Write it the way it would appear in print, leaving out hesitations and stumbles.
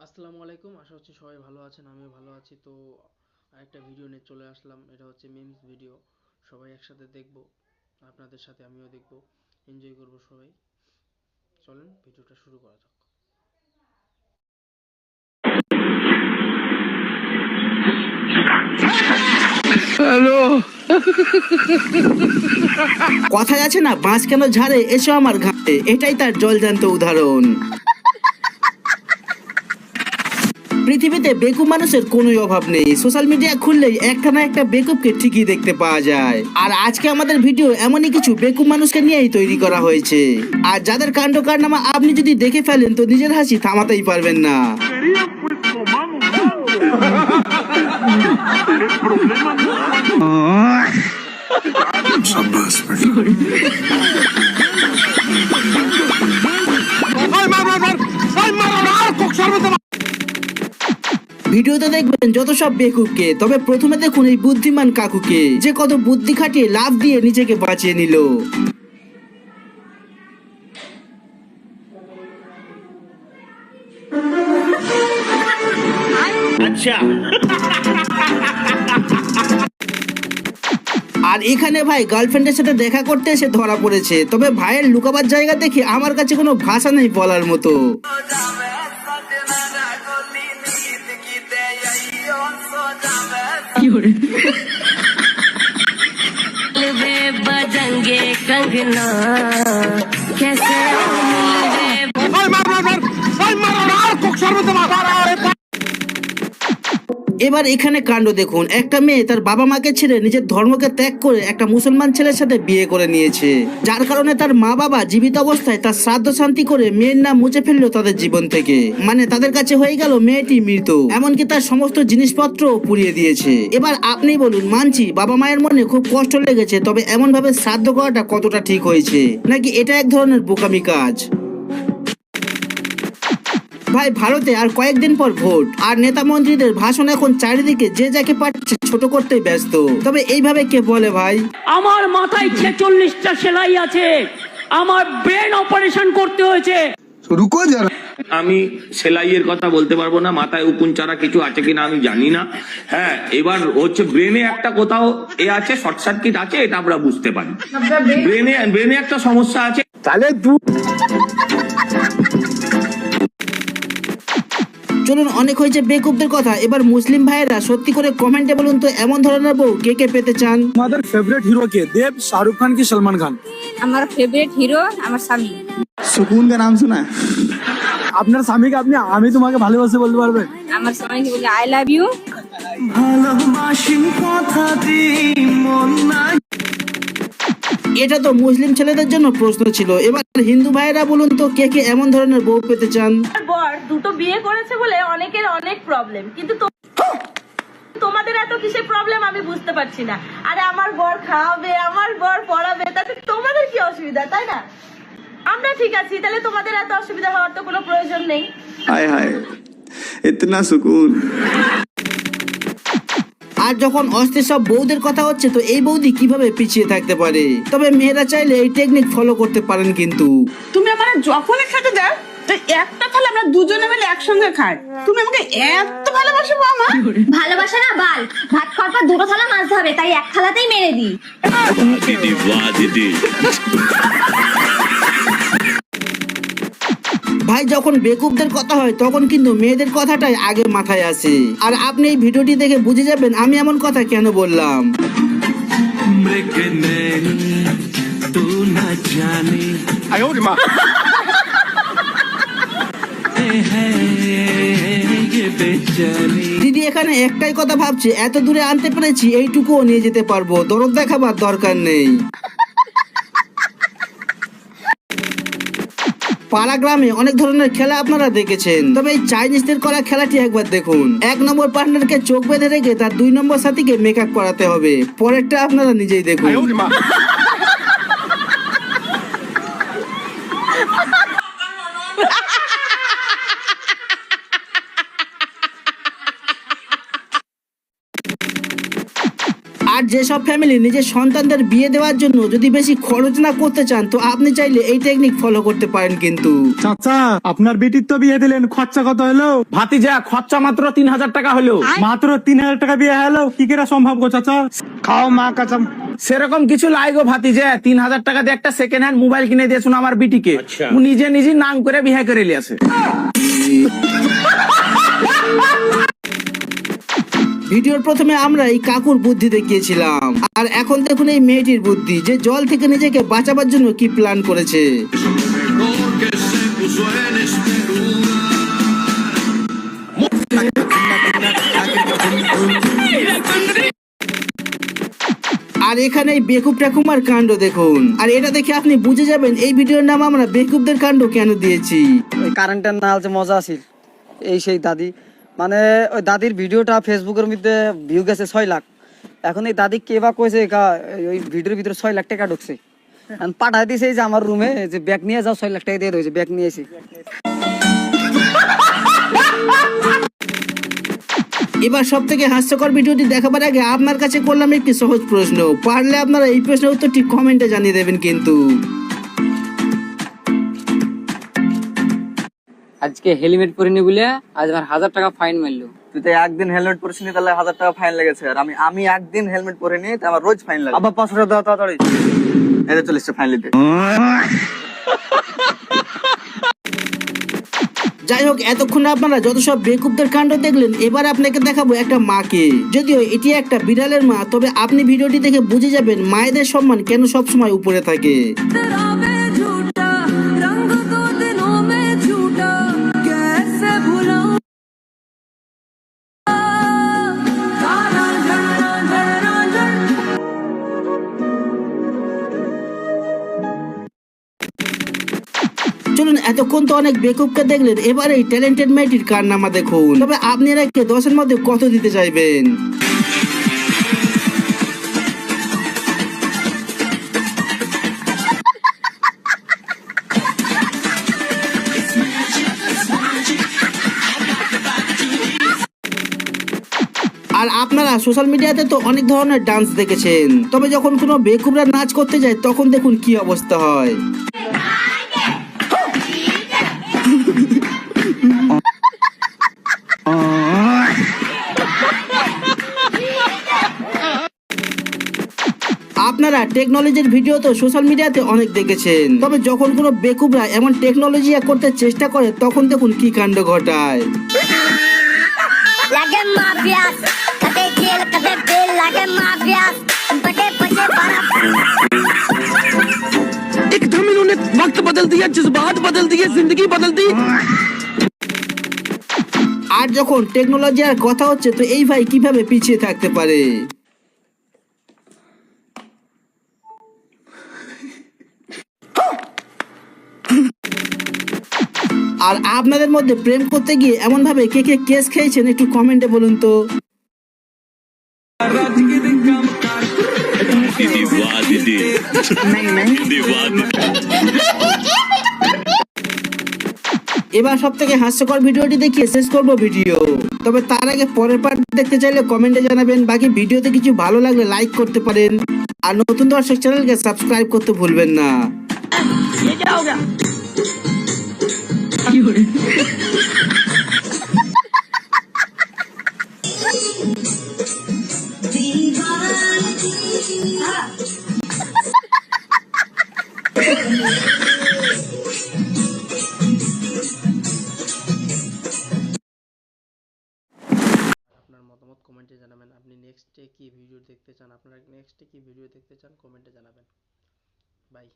আসসালামু আলাইকুম, আশা করছি সবাই ভালো আছেন। আমিও ভালো আছি। তো আরেকটা ভিডিও নিয়ে চলে আসলাম। এটা হচ্ছে মিমস ভিডিও, সবাই একসাথে দেখব, আপনাদের সাথে আমিও দেখব, এনজয় করব সবাই। চলেন ভিডিওটা শুরু করা যাক। হ্যালো। কথায় আছে না, বাঁশ কেন ঝাড়ে, এসো আমার ঘাটে। এটাই তার জলজান্ত উদাহরণ। পৃথিবীতে বেকুব মানুষের কোনোই অভাব নেই। সোশ্যাল মিডিয়া খুললেই একটা না একটা বেকুবকে ঠিকই দেখতে পাওয়া যায়। আর আজকে আমাদের ভিডিও এমনই কিছু বেকুব মানুষকে নিয়েই তৈরি করা হয়েছে। আর যাদের কাণ্ড কারনামা আপনি যদি দেখে ফেলেন তো নিজের হাসি থামাতেই পারবেন না। ভিডিওতে দেখবেন যত সব বেকুবকে, তবে প্রথমে দেখুন এই বুদ্ধিমান কাকুকে, যে কত বুদ্ধি খাটিয়ে লাফ দিয়ে নিজেকে বাঁচিয়ে নিল। আচ্ছা, আর এখানে ভাই গার্লফ্রেন্ডের সাথে দেখা করতে এসে ধরা পড়েছে। তবে ভাইয়ের লুকাবার জায়গা দেখে আমার কাছে কোনো ভাষা নেই বলার মতো। बजंगे कंगना कैसे এবার এখানে কাণ্ড দেখুন, একটা মেয়ে তার বাবা মাকে ছেড়ে নিজের ধর্মকে ত্যাগ করে একটা মুসলমান ছেলের সাথে বিয়ে করে নিয়েছে, যার কারণে তার মা বাবা জীবিত অবস্থায় তার শ্রাদ্ধ শান্তি করে মেয়ের নাম মুছে ফেললো তাদের জীবন থেকে। মানে তাদের কাছে হয়ে গেল মেয়েটি মৃত, এমনকি তার সমস্ত জিনিসপত্র পুড়িয়ে দিয়েছে। এবার আপনি বলুন, মানছি বাবা মায়ের মনে খুব কষ্ট লেগেছে, তবে এমন ভাবে শ্রাদ্ধ করাটা কতটা ঠিক হয়েছে, নাকি এটা এক ধরনের বোকামি কাজ? ভাই ভারতে আর কয়েকদিন পর ভোট, আর নেতা মন্ত্রীদের ভাষণ এখন চারিদিকে যে যাকে পাচ্ছে ছোট করতে ব্যস্ত। তবে এইভাবে কে বলে ভাই? আমার মাথায় 46টা সেলাই আছে, আমার ব্রেন অপারেশন করতে হয়েছে। রুকো যারা। আমি সেলাইয়ের কথা বলতে পারবো না, মাথায় উকুন চারা কিছু আছে কিনা আমি জানি না। হ্যাঁ, এবার হচ্ছে ব্রেনে একটা কোথাও আছে, শর্ট সার্কিট আছে, এটা আমরা বুঝতে পারি। ব্রেনে একটা সমস্যা আছে। তাহলে চলুন, অনেক হয়েছে বেকুবদের কথা। এবার মুসলিম ভাইয়েরা সত্যি করে কমেন্টে বলুন তো, এমন ধরনের বউ কে কে পেতে চান? তোমাদের ফেভারিট হিরো কে, দেব, শাহরুখ খান কি সলমান খান? আমার ফেভারিট হিরো আমার স্বামী। সুকুন কা নাম শোনা? আপনার স্বামীকে আপনি আমি তোমাকে ভালোবাসি বলতে পারবেন? আমার স্বামীকে বলি আই লাভ ইউ। এটা তো মুসলিম ছেলেদের জন্য প্রশ্ন ছিল। এবার হিন্দু ভাইয়েরা বলুন তো, কে কে এমন ধরনের বউ পেতে চান? বর দুটো বিয়ে করেছে বলে অনেকের অনেক প্রবলেম, কিন্তু তোমাদের এত কিসের প্রবলেম আমি বুঝতে পারছি না। আরে আমার বর খাওয়াবে, আমার বর পড়াবে, তাতে তোমাদের কি অসুবিধা, তাই না? আমরা ঠিক আছি, তাহলে তোমাদের এত অসুবিধা হওয়ার তো কোনো প্রয়োজন নেই। হায় হায়, ইতনা সুকুন। আর যখন অস্থির সব বউদের কথা হচ্ছে, তো এই বৌদি কিভাবে পিছিয়ে থাকতে পারে? তবে মেয়েরা চাইলে এই টেকনিক ফলো করতে পারেন কিন্তু। তুমি আমার যখনই খেতে দাও তো একটা থালা আমরা দুজনে মিলে একসঙ্গে খাই। তুমি আমাকে এত ভালোবাসো মামা। ভালোবাসা না বাল, ভাত খাওয়ার পর দুটো থালা মাজতে হবে, তাই এক থালাতেই মেরে দিই। ভাই যখন বেকুবদের কথা হয় তখন কিন্তু মেয়েদের কথাটাই আগে মাথায় আসে। আর আপনি এই ভিডিওটি দেখে বুঝে যাবেন আমি এমন কথা কেন বললাম। দিদি এখানে একটাই কথা ভাবছে, এত দূরে আনতে পেরেছি, এইটুকুও নিয়ে যেতে পারবো, দরদ দেখাবার দরকার নেই। পাড়া গ্রামে অনেক ধরনের খেলা আপনারা দেখেছেন, তবে এই চাইনিজদের করা খেলাটি একবার দেখুন। 1 নম্বর পার্টনারকে চোখ বেঁধে রেখে তার 2 নম্বর সাথীকে মেকআপ করাতে হবে। পরেরটা আপনারা নিজেই দেখুন। আর যেসব ফ্যামিলি নিজের সন্তানদের বিয়ে দেওয়ার জন্য যদি বেশি খরচ না করতে চান তো আপনি চাইলে এই টেকনিক ফলো করতে পারেন কিন্তু। চাচা আপনার বেটির তো বিয়ে দিলেন, খরচা কত হলো? ভাতিজা খরচা মাত্র 3000 টাকা হলো। মাত্র 3000 টাকা বিয়ে হলো, কি করে সম্ভব গো চাচা? খাও মা কাঁচা। সেরকম কিছু লাগো ভাতিজা, 3000 টাকা দিয়ে একটা সেকেন্ড হ্যান্ড মোবাইল কিনে দিয়েছুন আমার বিটিকে। ও নিজে নিজে নাম করে বিয়ে করে লিয়েছে। ভিডিওর প্রথমে আমরা এই কাকুর বুদ্ধি দেখিয়েছিলাম, আর এখন দেখুন এই মেয়েটির বুদ্ধি, যে জল থেকে নিজেকে বাঁচাবার জন্য কি প্ল্যান করেছে। আর এখানে এই বেকুব ঠাকুমার কাণ্ড দেখুন, আর এটা দেখে আপনি বুঝে যাবেন এই ভিডিওর নাম আমরা বেকুবদের কাণ্ড কেন দিয়েছি। ওই কারেন্টের নাল যে মজা আছিল, এই সেই দাদি, মানে ওই দাদির ভিডিওটা ফেসবুকের মধ্যে ভিউ গেছে 6 লাখ। এখন এই দাদি কে বা কইছে ওই ভিডিওর ভিতরে 6 লাখ টাকা ঢুকছে, পাঠাই দিছে এই যে আমার রুমে, যে ব্যাগ নিয়ে যাও 6 লাখ টাকা দিয়ে দিয়েছে, ব্যাগ নিয়ে এসে। এবার সব থেকে হাস্যকর ভিডিওটি দেখাবার আগে আপনার কাছে করলাম একটি সহজ প্রশ্ন, পারলে আপনারা এই প্রশ্নের উত্তরটি কমেন্টে জানিয়ে দেবেন কিন্তু। আজকে হেলমেট পরিনি বলে আজ আমার 1000 টাকা ফাইন মারলো। তুই তো একদিন হেলমেট পরিসনি, তাহলে 1000 টাকা ফাইন লেগেছে। আর আমি একদিন হেলমেট পরিনি, তাই আমার রোজ ফাইন লাগে। আবার 500 টাকা দাও তাড়াতাড়ি, এই 40 টাকা ফাইন দিতে। যাই হোক, এতক্ষণ আপনারা যত সব বেকুবদের কাণ্ড দেখলেন, এবার আপনাকে দেখাবো একটা মাকে। যদিও এটি একটা বিড়ালের মা, তবে আপনি ভিডিওটি দেখে বুঝে যাবেন মায়েদের সম্মান কেন সবসময় উপরে থাকে। চলুন, এতক্ষণ তো অনেক বেকুবকে দেখলেন, এবার এই ট্যালেন্টেড মেয়েটির কারনামা দেখুন। তবে আপনি একে 10-এর মধ্যে কত দিতে চাইবেন? আর আপনারা সোশ্যাল মিডিয়াতে তো অনেক ধরনের ডান্স দেখেছেন, তবে যখন কোনো বেকুবরা নাচ করতে যায় তখন দেখুন কি অবস্থা হয়। আপনারা টেকনোলজির ভিডিও তো সোশ্যাল মিডিয়াতে অনেক দেখেছেন, তবে যখন কোনো বেকুবরা এমন টেকনোলজি করতে চেষ্টা করে তখন দেখুন কি কাণ্ড ঘটায়। एकदम इन्होंने वक्त बदल दिया, जज्बात बदल दिए, जिंदगी बदल दी। আর যখন টেকনোলজি আর কথা হচ্ছে তো এই ভাই কিভাবে পিছিয়ে থাকতে পারে। আর আপনাদের মধ্যে প্রেম করতে গিয়ে এমন ভাবে কে কে কেস খেয়েছেন একটু কমেন্টে বলুন তো। এবার সব থেকে হাস্যকর ভিডিওটি দেখিয়ে শেষ করবো ভিডিও, তবে তার আগে পরের পার্ট দেখতে চাইলে কমেন্টে জানাবেন। বাকি ভিডিওতে কিছু ভালো লাগলে লাইক করতে পারেন, আর নতুন দর্শক চ্যানেলকে সাবস্ক্রাইব করতে ভুলবেন না। আপনার মতামত কমেন্টে জানাবেন। আপনি নেক্সটে কি ভিডিও দেখতে চান, আপনারা নেক্সটে কি ভিডিও দেখতে চান কমেন্টে জানাবেন। বাই।